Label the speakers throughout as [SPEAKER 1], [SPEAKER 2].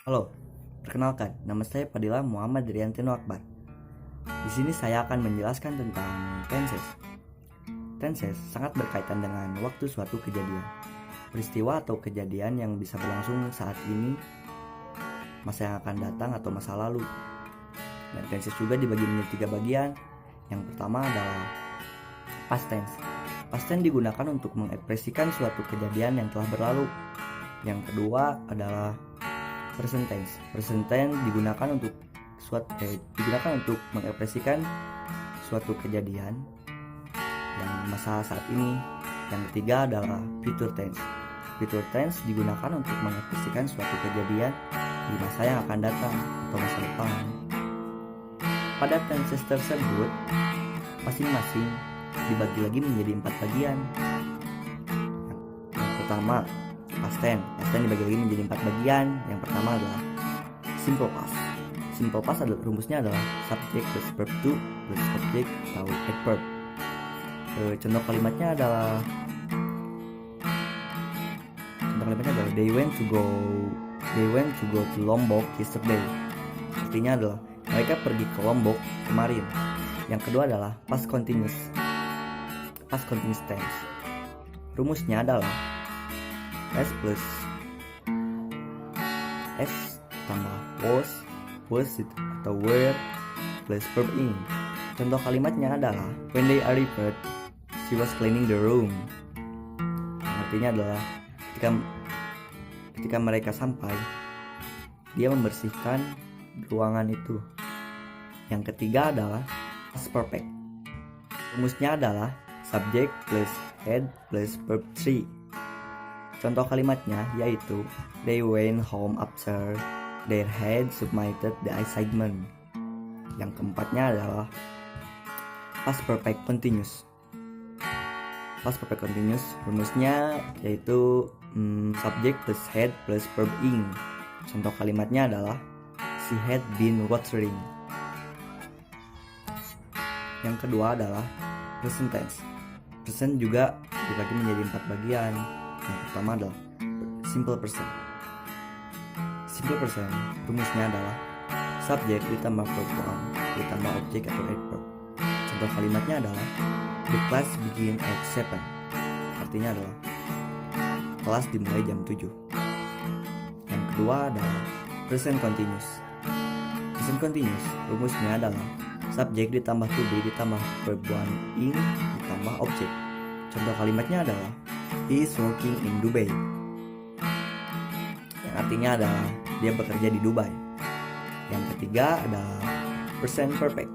[SPEAKER 1] Halo, perkenalkan, nama saya Padilla Muhammad Riantino Akbar. Di sini saya akan menjelaskan tentang tenses. Tenses sangat berkaitan dengan waktu suatu kejadian, peristiwa atau kejadian yang bisa berlangsung saat ini, masa yang akan datang atau masa lalu. Dan tenses juga dibagi menjadi 3 bagian. Yang pertama adalah past tense. Past tense digunakan untuk mengekspresikan suatu kejadian yang telah berlalu. Yang kedua adalah present tense. Present tense digunakan untuk mengekspresikan suatu kejadian yang masa saat ini. Yang ketiga adalah future tense. Future tense digunakan untuk mengekspresikan suatu kejadian di masa yang akan datang atau masa depan. Pada tenses tersebut, masing-masing dibagi lagi menjadi 4 bagian. Yang pertama, past tense. Past tense dibagi lagi menjadi 4 bagian. Yang pertama adalah simple past. Simple past rumusnya adalah subject plus verb to plus object atau adverb. Contoh kalimatnya adalah they went to go to Lombok yesterday. Artinya adalah mereka pergi ke Lombok kemarin. Yang kedua adalah past continuous tense. Rumusnya adalah S tambah was atau were plus verb in. Contoh kalimatnya adalah when they arrived, she was cleaning the room. Artinya adalah ketika mereka sampai, dia membersihkan ruangan itu. Yang ketiga adalah past perfect. Rumusnya adalah subject plus had plus verb 3. Contoh kalimatnya yaitu they went home after their had submitted the assignment. Yang keempatnya adalah past perfect continuous. Past perfect continuous rumusnya yaitu subject plus had plus verb ing. Contoh kalimatnya adalah she had been watering. Yang kedua adalah present tense. Present juga dibagi menjadi 4 bagian. Yang pertama adalah simple present. Simple present rumusnya adalah subject ditambah verb 1 ditambah objek atau adverb. Contoh kalimatnya adalah the class begin at 7. Artinya adalah kelas dimulai jam 7. Yang kedua adalah present continuous. Present continuous rumusnya adalah subjek ditambah to be ditambah verb 1 ing ditambah objek. Contoh kalimatnya adalah he is working in Dubai. Yang artinya adalah dia bekerja di Dubai. Yang ketiga adalah present perfect.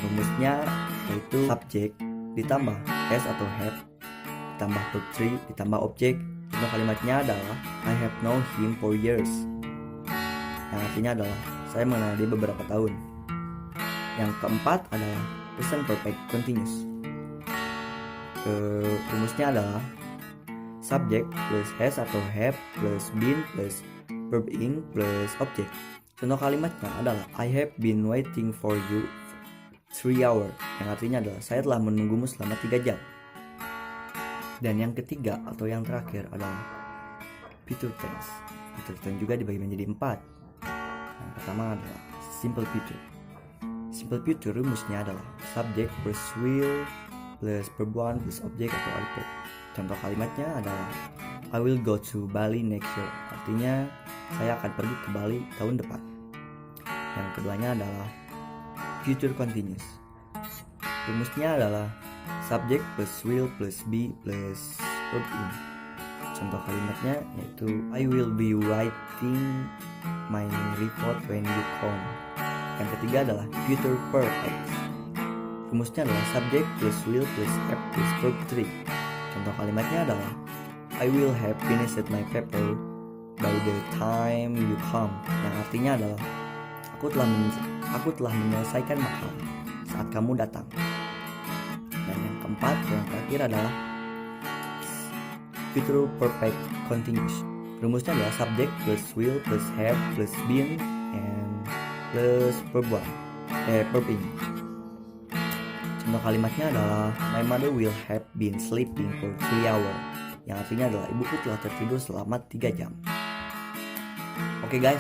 [SPEAKER 1] Rumusnya yaitu subjek ditambah has atau have ditambah verb 3 ditambah objek. Contoh kalimatnya adalah I have known him for years. Yang artinya adalah saya mengenal dia beberapa tahun. Yang keempat adalah present perfect continuous. Rumusnya adalah subject plus has atau have plus been plus verb ing plus object. Contoh kalimatnya adalah I have been waiting for you 3 hours. Yang artinya adalah saya telah menunggumu selama 3 jam. Dan yang ketiga atau yang terakhir adalah future tense. Future tense juga dibagi menjadi 4. Yang pertama adalah simple future. Simple future rumusnya adalah subject plus will plus verb 1 plus objek atau adverb. Contoh kalimatnya adalah I will go to Bali next year. Artinya saya akan pergi ke Bali tahun depan. Yang keduanya adalah future continuous. Rumusnya adalah subject plus will plus be plus verb in. Contoh kalimatnya yaitu I will be writing my report when you come. Yang ketiga adalah future perfect. Rumusnya adalah subject plus will plus have plus verb 3. Contoh kalimatnya adalah I will have finished my paper by the time you come. Yang artinya adalah aku telah menyelesaikan makalah saat kamu datang. Dan yang keempat yang terakhir adalah future perfect continuous. Rumusnya adalah subject plus will plus have plus been and plus verb 1 verb in. Contoh kalimatnya adalah my mother will have been sleeping for 3 hours. Yang artinya adalah ibuku telah tertidur selama 3 jam. Oke guys,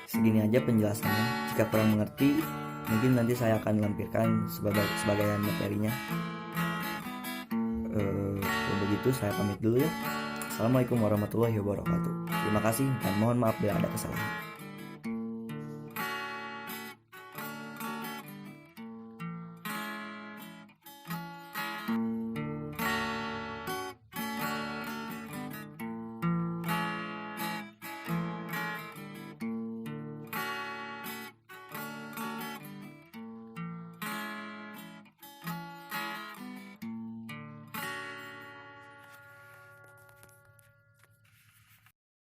[SPEAKER 1] segini aja penjelasannya. Jika kurang mengerti, mungkin nanti saya akan lampirkan sebagian materinya. Kalau begitu saya pamit dulu ya. Assalamualaikum warahmatullahi wabarakatuh. Terima kasih dan mohon maaf bila ada kesalahan.